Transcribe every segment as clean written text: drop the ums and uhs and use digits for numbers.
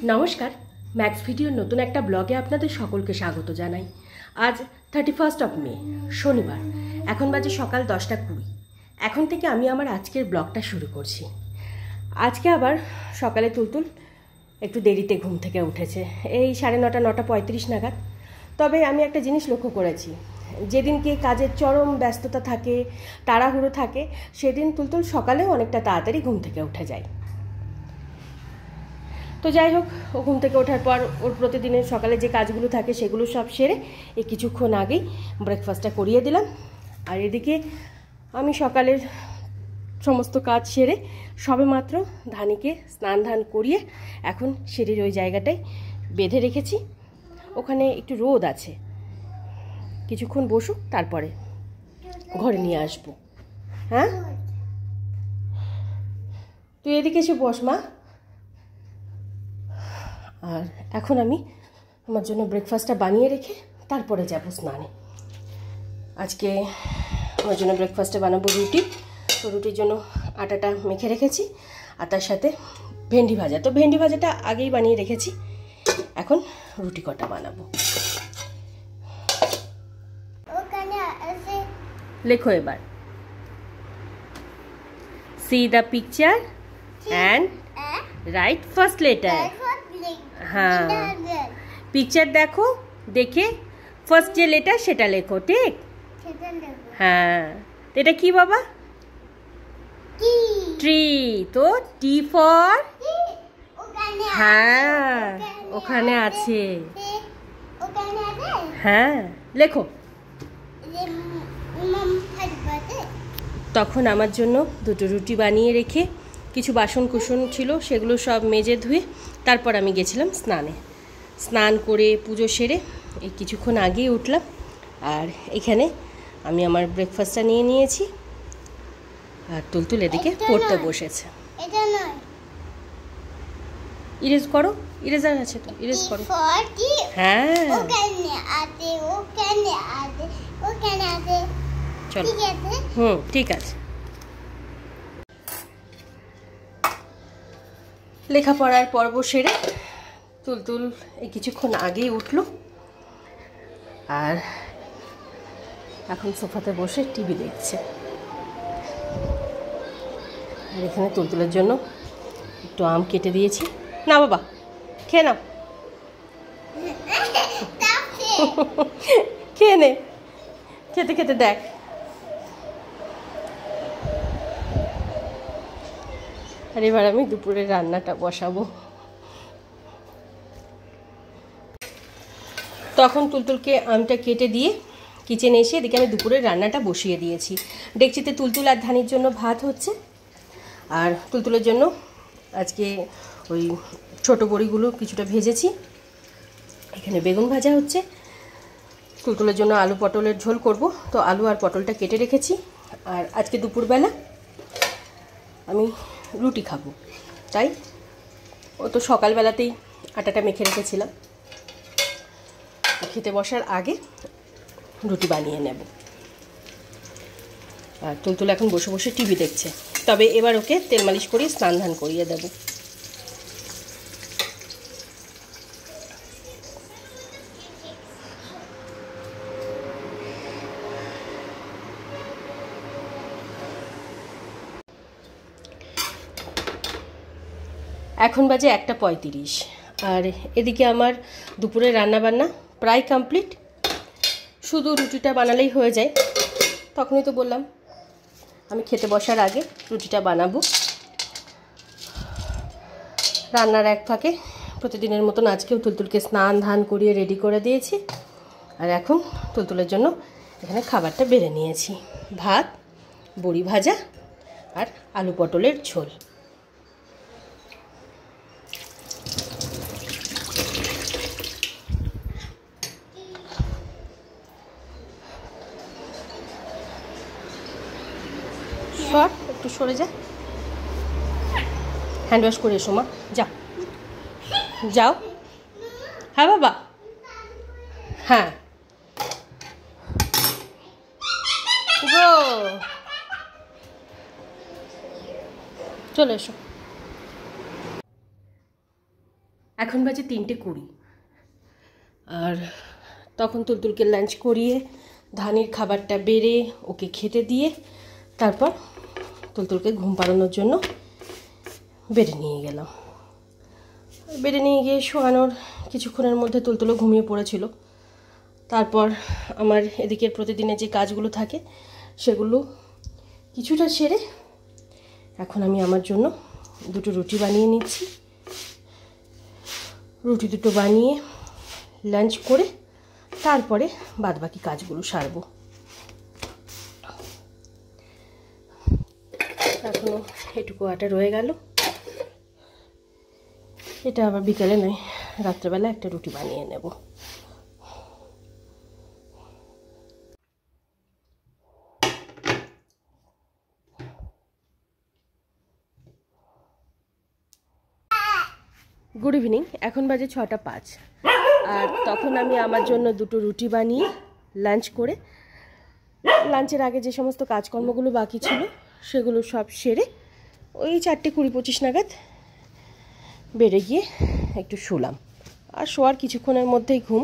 নমস্কার, ম্যাক্স ভিডিওর নতুন একটা ব্লগে আপনাদের সকলকে স্বাগত জানাই। আজ 31 মে শনিবার, এখন বাজে সকাল 10:20। এখন থেকে আমি আমার আজকের ব্লগটা শুরু করছি। আজকে আবার সকালে তুলতুল একটু দেরিতে ঘুম থেকে উঠেছে, এই 9:30 9:35 নাগাদ। তবে আমি একটা জিনিস লক্ষ্য করেছি, যেদিনকে কাজের চরম ব্যস্ততা থাকে, তাড়াহুড়ো থাকে, সেদিন তুলতুল সকালেও অনেকটা তাড়াতাড়ি ঘুম থেকে উঠে যায়। তো যাই হোক, ও ঘুম থেকে ওঠার পর ওর প্রতিদিনের সকালে যে কাজগুলো থাকে সেগুলো সব সেরে এই কিছুক্ষণ আগেই ব্রেকফাস্টটা করিয়ে দিলাম। আর এদিকে আমি সকালের সমস্ত কাজ সেরে সবেমাত্র ধানিকে স্নান ধান করিয়ে এখন সিঁড়ির ওই জায়গাটায় বেঁধে রেখেছি। ওখানে একটু রোদ আছে, কিছুক্ষণ বসুক, তারপরে ঘরে নিয়ে আসবো। হ্যাঁ, তুই এদিকে এসে বস মা। আর এখন আমি আমার জন্য ব্রেকফাস্টটা বানিয়ে রেখে তারপরে যাব স্নানে। আজকে আমার জন্য ব্রেকফাস্টে বানাবো রুটি। তো রুটির জন্য আটাটা মেখে রেখেছি, আর তার সাথে ভেন্ডি ভাজা। তো ভেন্ডি ভাজাটা আগেই বানিয়ে রেখেছি, এখন রুটি কটা বানাবো। লেখো এবার, C the picture and right first letter. হ্যাঁ, পিকচার দেখো, দেখে ফার্স্ট যে লেটার সেটা লেখো, ঠিক? হ্যাঁ, এটা কি বাবা? ট্রি। তো টি ফর, হ্যাঁ ওখানে আছে। হ্যাঁ লেখো। তখন আমার জন্য দুটো রুটি বানিয়ে রেখে কিছু বাসন কুসন ছিল, সেগুলো সব মেজে ধুয়ে তারপর আমি গেছিলাম স্নানে। স্নান করে পুজো সেরে এই কিছুক্ষণ আগেই উঠলাম। আর এখানে আমি আমার ব্রেকফাস্টটা নিয়ে নিয়েছি, আর তুলতুল এদিকে পড়তে বসেছে। ইরেজ করো, ইরেজার আছে তো, ইরেজ করো। হ্যাঁ চলো, ঠিক আছে। লেখাপড়ার পর্ব সেরে তুলতুল এই কিছুক্ষণ আগেই উঠলো, আর এখন সোফাতে বসে টিভি দেখছে। আর এখানে তুলতুলের জন্য একটু আম কেটে দিয়েছি। না বাবা, খেয়ে নাও, খেয়ে নে, খেতে খেতে দেখ। আর এবার আমি দুপুরের রান্নাটা বসাবো। তখন তুলতুলকে আমটা কেটে দিয়ে কিচেনে এসে এদিকে আমি দুপুরের রান্নাটা বসিয়ে দিয়েছি। ডেকচিতে তুলতুল আর ধানির জন্য ভাত হচ্ছে, আর তুলতুলের জন্য আজকে ওই ছোটো বড়িগুলো কিছুটা ভেজেছি। এখানে বেগুন ভাজা হচ্ছে। তুলতুলের জন্য আলু পটলের ঝোল করব, তো আলু আর পটলটা কেটে রেখেছি। আর আজকে দুপুরবেলা আমি রুটি খাবো, তাই ও তো সকালবেলাতেই আটাটা মেখে রেখেছিলাম, খেতে বসার আগে রুটি বানিয়ে নেব। আর তুলতুল এখন বসে বসে টিভি দেখছে। তবে এবার ওকে তেল মালিশ করিয়ে স্নান ধান করিয়ে দেব। এখন বাজে 1:35, আর এদিকে আমার দুপুরের রান্নাবান্না প্রায় কমপ্লিট। শুধু রুটিটা বানালেই হয়ে যায়। তখনই তো বললাম আমি খেতে বসার আগে রুটিটা বানাবো। রান্নার এক ফাঁকে প্রতিদিনের মতন আজকেও তুলতুলকে স্নান ধান করিয়ে রেডি করে দিয়েছি। আর এখন তুলতুলের জন্য এখানে খাবারটা বেড়ে নিয়েছি, ভাত, বড়ি ভাজা আর আলু পটলের ঝোল। সর, একটু সরে যা, হ্যান্ড ওয়াশ করে এসো মা, যাও যাও। হ্যাঁ বাবা, হ্যাঁ গো, চলে এসো। এখন বাজে 3:20 আর তখন তুলতুলকে লাঞ্চ করিয়ে ধানের খাবারটা বেড়ে ওকে খেতে দিয়ে তারপর তুলতুলকে ঘুম পাড়ানোর জন্য বেডে নিয়ে গেলাম। বেডে নিয়ে গিয়ে শোয়ানোর কিছুক্ষণের মধ্যে তুলতুলো ঘুমিয়ে পড়েছিল। তারপর আমার এদিকের প্রতিদিনের যে কাজগুলো থাকে সেগুলো কিছুটা সেরে এখন আমি আমার জন্য দুটো রুটি বানিয়ে নিচ্ছি। রুটি দুটো বানিয়ে লাঞ্চ করে তারপরে বাদবাকি কাজগুলো সারবো। এখনও এটুকু আটা রয়ে গেল, এটা আবার বিকালে নয় রাত্রেবেলা একটা রুটি বানিয়ে নেব। গুড ইভিনিং, এখন বাজে 6:05 আর তখন আমি আমার জন্য দুটো রুটি বানিয়ে লাঞ্চ করে লাঞ্চের আগে যে সমস্ত কাজকর্মগুলো বাকি ছিল সেগুলো সব সেরে ওই 4:20-25 নাগাদ বেড়ে গিয়ে একটু শুলাম। আর শোয়ার কিছুক্ষণের মধ্যেই ঘুম,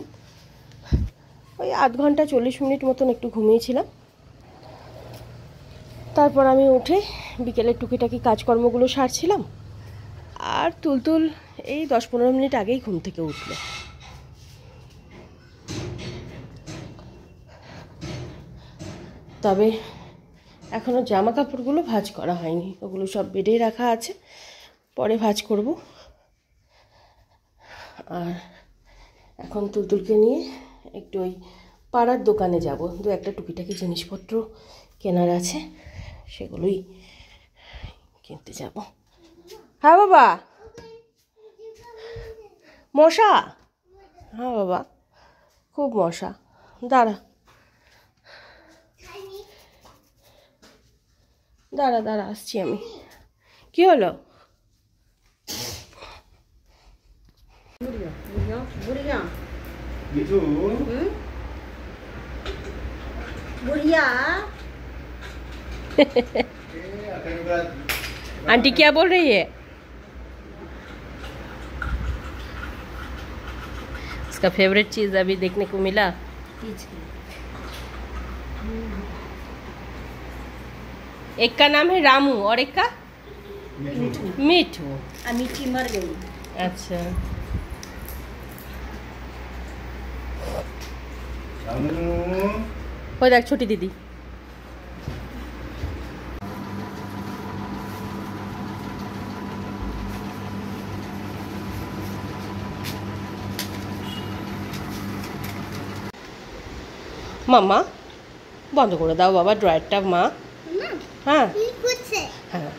ওই আধ ঘন্টা 40 মিনিট মতন একটু ঘুমিয়েছিলাম। তারপর আমি উঠে বিকেলের টুকিটাকি কাজকর্মগুলো সারছিলাম আর তুলতুল এই 10-15 মিনিট আগেই ঘুম থেকে উঠল। তবে এখনও জামা কাপড়গুলো ভাঁজ করা হয়নি, ওগুলো সব বেডে রাখা আছে, পরে ভাঁজ করব। আর এখন তুলতুলকে নিয়ে একটু ওই পাড়ার দোকানে যাব, দু একটা টুকিটাকি জিনিসপত্র কেনার আছে, সেগুলোই কিনতে যাব। হ্যাঁ বাবা, মশা? হ্যাঁ বাবা, খুব মশা। দাঁড়া দাঁড়া দাঁড়া আসছি আমি। কি হলো? आंटी क्या बोल रही है? उसका फेवरेट चीज अभी देखने को मिला। एक का नाम है रामू और एक का मिठू। मीठी मर गई। अच्छा, हो देख छोटी दीदी। মামা বন্ধ করে দাও বাবা ড্রয়ারটা। মা হ্যাঁ হ্যাঁ,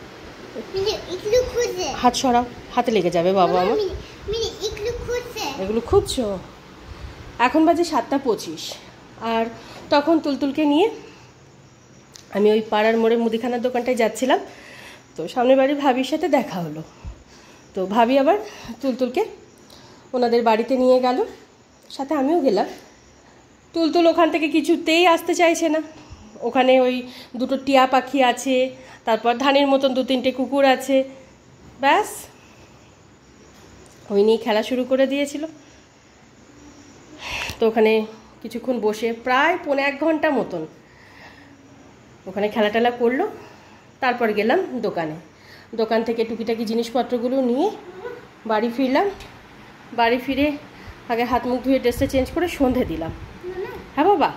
হাত সরাও, হাতে লেগে যাবে বাবা আমার। এগুলো খুঁজছো? এখন বাজে 7:25 আর তখন তুলতুলকে নিয়ে আমি ওই পাড়ার মোড়ে মুদিখানার দোকানটায় যাচ্ছিলাম। তো সামনের বাড়ির ভাবির সাথে দেখা হলো, তো ভাবি আবার তুলতুলকে ওনাদের বাড়িতে নিয়ে গেল, সাথে আমিও গেলাম। তুলতুল ওখান থেকে কিছুতেই আসতে চাইছে না। ওখানে ওই দুটো টিয়া পাখি আছে, তারপর ধানের মতন 2-3টে কুকুর আছে, ব্যাস ওই নিয়ে খেলা শুরু করে দিয়েছিল। তো ওখানে কিছুক্ষণ বসে প্রায় 1.25 ঘন্টা মতন ওখানে খেলা টেলা করলো। তারপর গেলাম দোকানে, দোকান থেকে টুকিটাকি জিনিসপত্রগুলো নিয়ে বাড়ি ফিরলাম। বাড়ি ফিরে আগে হাত মুখ ধুয়ে ড্রেসটা চেঞ্জ করে সন্ধে দিলাম। হ্যাঁ বাবা,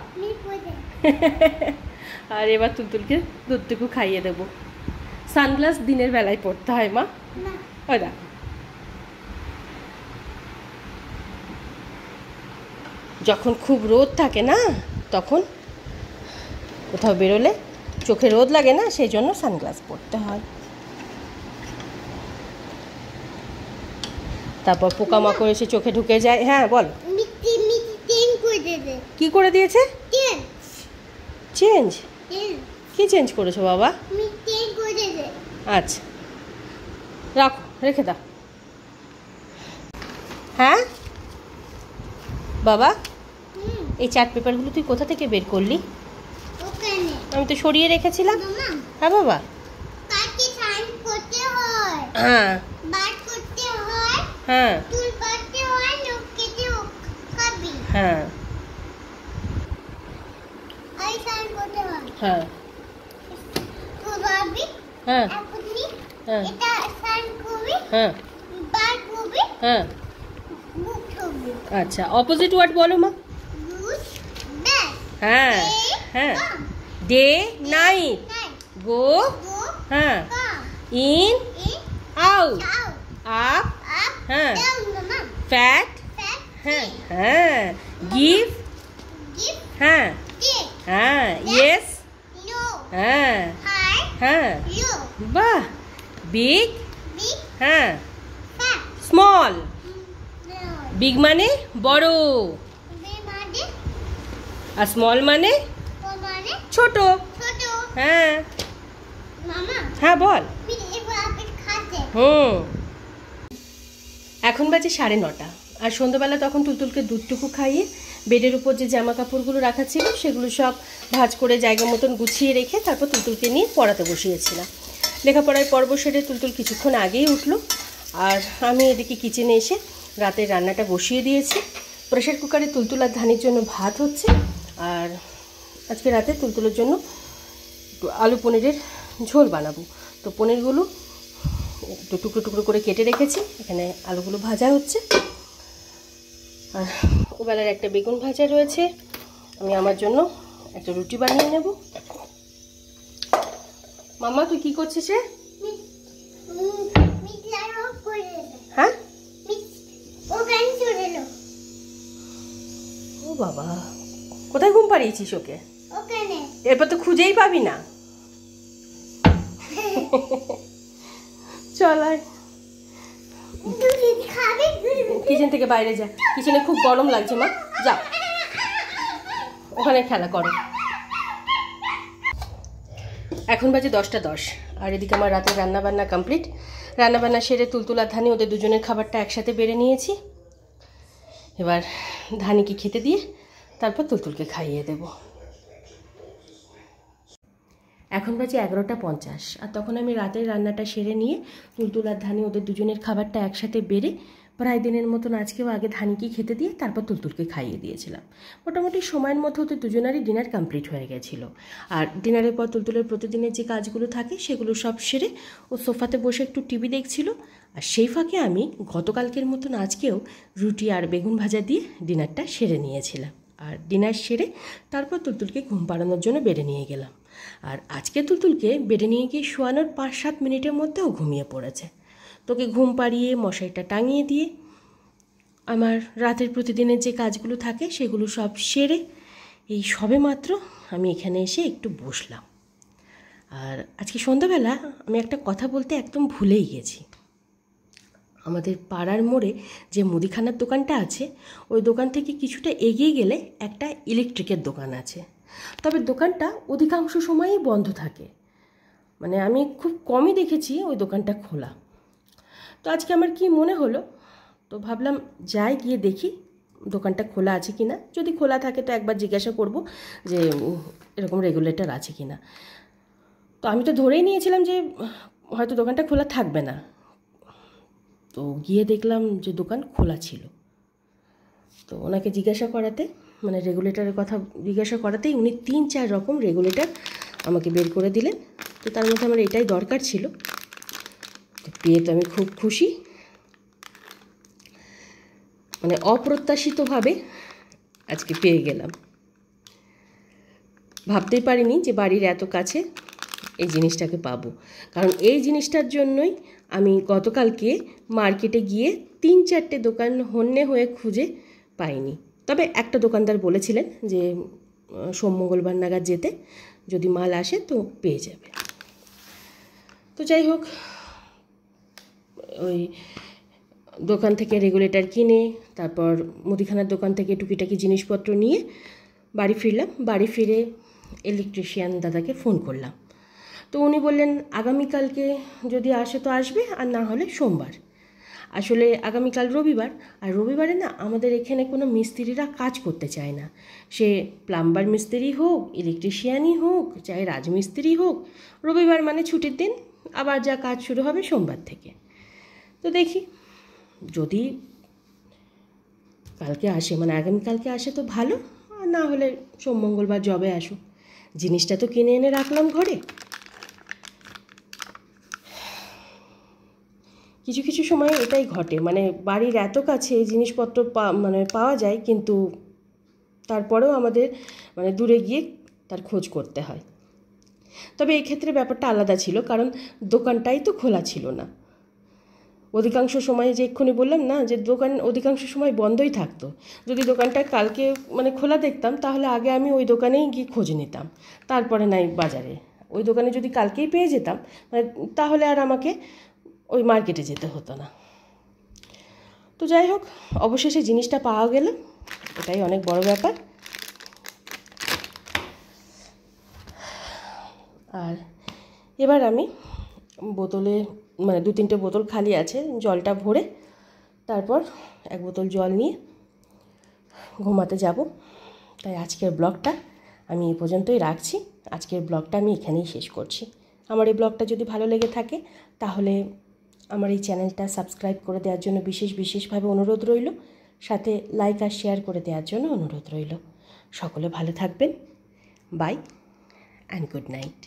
আর এবার তুলতুলকে দুধটুকু খাইয়ে দেবো। সানগ্লাস দিনের বেলায় পড়তে হয় মা, ওই দেখো। যখন খুব রোদ থাকে না তখন কোথাও বেরোলে চোখে রোদ লাগে না, সেই জন্য সানগ্লাস পরতে হয়। তারপর পোকামাকড় এসে চোখে ঢুকে যায়। হ্যাঁ বল, কি করে দিয়েছে? চেঞ্জ? কি চেঞ্জ করেছো বাবা? আচ্ছা রাখো, রেখে দাও। হ্যাঁ বাবা, এই চার্ট পেপারগুলো তুই কোথা থেকে বের করলি? আমি তো সরিয়ে রেখেছিলাম। হ্যাঁ বাবা, হ্যাঁ হ্যাঁ, হ্যাঁ হ্যাঁ হ্যাঁ হ্যাঁ হ্যাঁ হ্যাঁ আচ্ছা অপোজিট ওয়ার্ড বলো মা হ্যাঁ হ্যাঁ ডে নাইট গো হ্যাঁ ইন আউট আপ হ্যাঁ ফ্যাট হ্যাঁ হ্যাঁ গিভ হ্যাঁ হ্যাঁ ইয়েস হ্যাঁ হ্যাঁ বাহ বিগ হ্যাঁ স্মল বিগ মানে বড় আর স্মল মানে ছোট হ্যাঁ হ্যাঁ বল এখন বাজে 9:30 আর সন্ধ্যাবেলা তখন তুলতুলকে দুধটুকু খাইয়ে বেডের উপর যে জামা কাপড়গুলো রাখা ছিল সেগুলো সব ভাঁজ করে জায়গা মতন গুছিয়ে রেখে তারপর তুলতুলকে নিয়ে পড়াতে বসিয়েছিলাম। লেখাপড়ায় পর্ব সেরে তুলতুল কিছুক্ষণ আগেই উঠলো আর আমি এদিকে কিচেনে এসে রাতের রান্নাটা বসিয়ে দিয়েছি। প্রেশার কুকারে তুলতুল আর ধানির জন্য ভাত হচ্ছে আর আজকে রাতে তুলতুলের জন্য একটু আলু পনিরের ঝোল বানাবো। তো পনিরগুলো একটু টুকরো টুকরো করে কেটে রেখেছি, এখানে আলুগুলো ভাজা হচ্ছে আর ওবেলার একটা বেগুন ভাজা রয়েছে। আমি আমার জন্য একটা রুটি বানিয়ে নেব। মামা তুই কি করছিস রে? হ্যাঁ ও বাবা, কোথায় ঘুম পাড়িয়েছিস ওকে? এরপর তো খুঁজেই পাবি না। চল আয় কিচেন থেকে বাইরে যা, কিচেনে খুব গরম লাগছে মা, যা ওখানে খেলা করো। এখন বাজে 10:10 আর এদিকে আমার রাতের রান্নাবান্না কমপ্লিট। রান্নাবান্না সেরে তুলতুল আর ধানি ওদের দুজনের খাবারটা একসাথে বেড়ে নিয়েছি। এবার ধানিকে খেতে দিয়ে তারপর তুলতুলকে খাইয়ে দেব। এখন বাজে 11:50 আর তখন আমি রাতের রান্নাটা সেরে নিয়ে তুলতুল আর ধানি ওদের দুজনের খাবারটা একসাথে বেড়ে প্রায় দিনের মতন আজকেও আগে ধানিকে খেতে দিয়ে তারপর তুলতুলকে খাইয়ে দিয়েছিলাম। মোটামুটি সময়ের মধ্যে ওদের দুজনারই ডিনার কমপ্লিট হয়ে গেছিলো। আর ডিনারের পর তুলতুলের প্রতিদিনের যে কাজগুলো থাকে সেগুলো সব সেরে ও সোফাতে বসে একটু টিভি দেখছিল। আর সেই ফাঁকে আমি গতকালকের মতন আজকেও রুটি আর বেগুন ভাজা দিয়ে ডিনারটা সেরে নিয়েছিলাম। আর ডিনার সেরে তারপর তুলতুলকে ঘুম পাড়ানোর জন্য বেডে নিয়ে গেলাম। আর আজকে তুলতুলকে বেডে নিয়ে গিয়ে শোয়ানোর 5-7 মিনিটের মধ্যেও ঘুমিয়ে পড়েছে। তোকে ঘুম পাড়িয়ে মশারিটা টাঙিয়ে দিয়ে আমার রাতের প্রতিদিনের যে কাজগুলো থাকে সেগুলো সব সেরে এই সবে মাত্র আমি এখানে এসে একটু বসলাম। আর আজকে সন্ধ্যাবেলা আমি একটা কথা বলতে একদম ভুলেই গেছি। আমাদের পাড়ার মোড়ে যে মুদিখানার দোকানটা আছে ওই দোকান থেকে কিছুটা এগিয়ে গেলে একটা ইলেকট্রিকের দোকান আছে, তবে দোকানটা অধিকাংশ সময়ই বন্ধ থাকে। মানে আমি খুব কমই দেখেছি ওই দোকানটা খোলা। তো আজকে আমার কি মনে হলো, তো ভাবলাম যাই গিয়ে দেখি দোকানটা খোলা আছে কি না। যদি খোলা থাকে তো একবার জিজ্ঞাসা করব যে এরকম রেগুলেটর আছে কি না। তো আমি তো ধরেই নিয়েছিলাম যে হয়তো দোকানটা খোলা থাকবে না। তো গিয়ে দেখলাম যে দোকান খোলা ছিল। তো ওনাকে জিজ্ঞাসা করাতে, মানে রেগুলেটরের কথা জিজ্ঞাসা করাতেই উনি 3-4 রকম রেগুলেটর আমাকে বের করে দিলেন। তো তার মধ্যে আমার এটাই দরকার ছিল, তো পেয়ে তো আমি খুব খুশি। মানে অপ্রত্যাশিতভাবে আজকে পেয়ে গেলাম। ভাবতেই পারিনি যে বাড়ির এত কাছে এই জিনিসটাকে পাবো, কারণ এই জিনিসটার জন্যই আমি গতকালকে মার্কেটে গিয়ে 3-4টে দোকান হন্যে হয়ে খুঁজে পাইনি। তবে একটা দোকানদার বলেছিলেন যে সোম-মঙ্গলবার নাগাদ যেতে, যদি মাল আসে তো পেয়ে যাবে। তো যাই হোক, ওই দোকান থেকে রেগুলেটর কিনে তারপর মুদিখানার দোকান থেকে টুকিটাকি জিনিসপত্র নিয়ে বাড়ি ফিরলাম। বাড়ি ফিরে ইলেকট্রিশিয়ান দাদাকে ফোন করলাম। তো উনি বললেন আগামীকালকে যদি আসে তো আসবে, আর না হলে সোমবার। আসলে আগামীকাল রবিবার, আর রবিবারে না আমাদের এখানে কোনো মিস্ত্রিরা কাজ করতে চায় না। সে প্লাম্বার মিস্ত্রি হোক, ইলেকট্রিশিয়ানই হোক, চাই রাজমিস্ত্রি হোক, রবিবার মানে ছুটির দিন। আবার যা কাজ শুরু হবে সোমবার থেকে। তো দেখি যদি কালকে আসে, মানে আগামীকালকে আসে তো ভালো, আর না হলে সোম মঙ্গলবার জবে আসুক। জিনিসটা তো কিনে এনে রাখলাম ঘরে। কিছু কিছু সময় এটাই ঘটে, মানে বাড়ির এত কাছে জিনিসপত্র মানে পাওয়া যায়, কিন্তু তারপরেও আমাদের মানে দূরে গিয়ে তার খোঁজ করতে হয়। তবে এই ক্ষেত্রে ব্যাপারটা আলাদা ছিল, কারণ দোকানটাই তো খোলা ছিল না। অধিকাংশ সময়, যে এক্ষুনি বললাম না যে দোকান অধিকাংশ সময় বন্ধই থাকতো। যদি দোকানটা কালকে মানে খোলা দেখতাম, তাহলে আগে আমি ওই দোকানেই গিয়ে খোঁজ নিতাম, তারপরে নাই বাজারে। ওই দোকানে যদি কালকেই পেয়ে যেতাম, মানে তাহলে আর আমাকে ওই মার্কেটে যেতে হতো না। তো যাই হোক, অবশেষে জিনিসটা পাওয়া গেল, এটাই অনেক বড় ব্যাপার। আর এবার আমি বোতলে, মানে 2-3টে বোতল খালি আছে, জলটা ভরে তারপর 1 বোতল জল নিয়ে ঘুমাতে যাব। তাই আজকের ব্লগটা আমি এই পর্যন্তই রাখছি। আজকের ব্লগটা আমি এখানেই শেষ করছি। আমার এই ব্লগটা যদি ভালো লেগে থাকে, তাহলে আমার এই চ্যানেলটা সাবস্ক্রাইব করে দেওয়ার জন্য বিশেষভাবে অনুরোধ রইল, সাথে লাইক আর শেয়ার করে দেওয়ার জন্য অনুরোধ রইল। সকলে ভালো থাকবেন। Bye and good night.